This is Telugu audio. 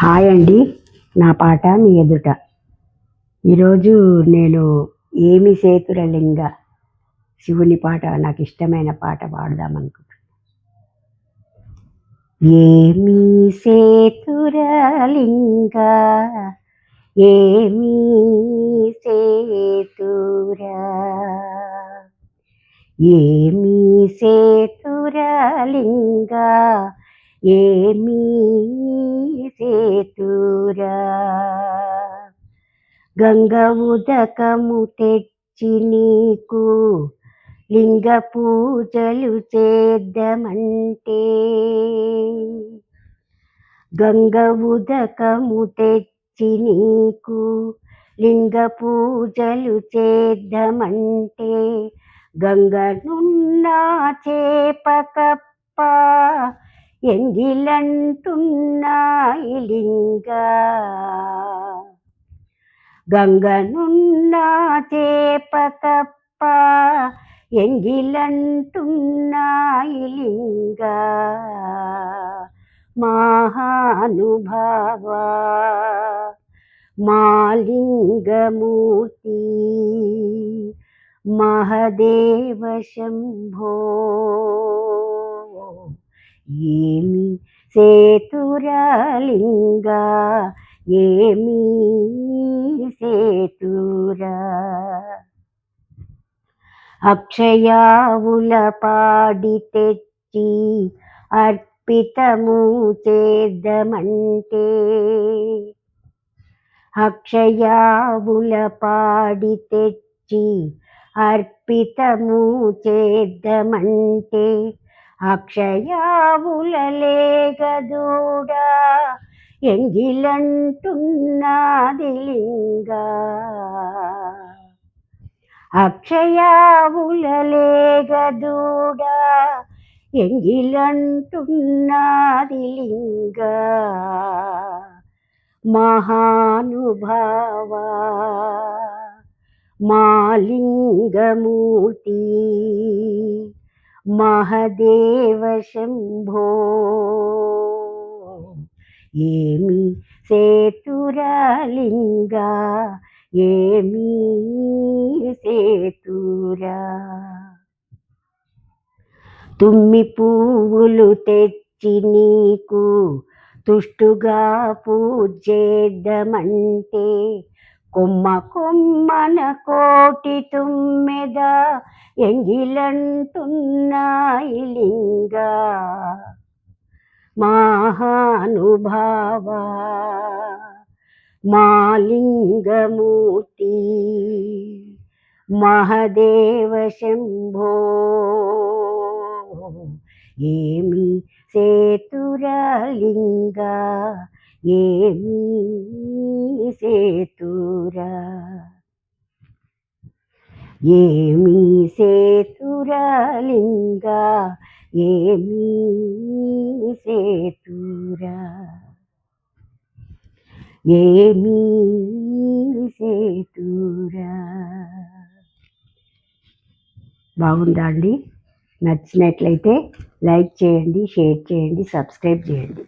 హాయ్ అండి, నా పాట మీ ఎదుట. ఈరోజు నేను ఏమి సేతురలింగ శివుని పాట, నాకు ఇష్టమైన పాట పాడదామనుకుంటున్నాను. ఏమి సేతురలింగ, ఏమి సేతురా, ఏమి సేతురలింగ, ఏమి సేతురా, గంగ ఉదకము తెచ్చి నీకు లింగ పూజలు చేద్దామంటే, గంగ ఉదకము తెచ్చి నీకు లింగ పూజలు చేద్దామంటే, గంగనున్న చేపకప్ప ఎంగిలంటున్నాయి లింగా, గంగనున్న చేపకప్ప ఎంగిలంటున్నాయి లింగా, మహానుభావ మాలింగమూర్తి మహదేవ శంభో, ఏమి సేతురలింగ, ఏమి సేతురా, అక్షయావుల పాడి తెచ్చి అర్పితము చేద్దామంటే, అక్షయావుల పాడి తెచ్చి అర్పితము చేద్దామంటే, అక్షయావుల లేగదూడా ఎంగిలంటున్నది లింగా, అక్షయావుల లేగదూడా ఎంగిలంటున్నది లింగా, మహానుభావ మాలింగమూర్తి మహదేవ శంభో, ఏమి సేతురలింగ, ఏమి సేతురా, తుమ్మి పువ్వులు తెచ్చి నీకు తుష్టుగా పూజేద్దామంటే, కొమ్మ కొమ్మన కోటి తుమ్మెద ఎంగిలంటున్నాయి లింగా, మహానుభావ మాలింగమూర్తి మహదేవ శంభో, ఏమి సేతురలింగ, ఏమి సేతురా, ఏమి సేతురలింగ, ఏమి సేతురా, ఏమి సేతురా. బాగుందా అండి? నచ్చినట్లయితే లైక్ చేయండి, షేర్ చేయండి, సబ్స్క్రైబ్ చేయండి.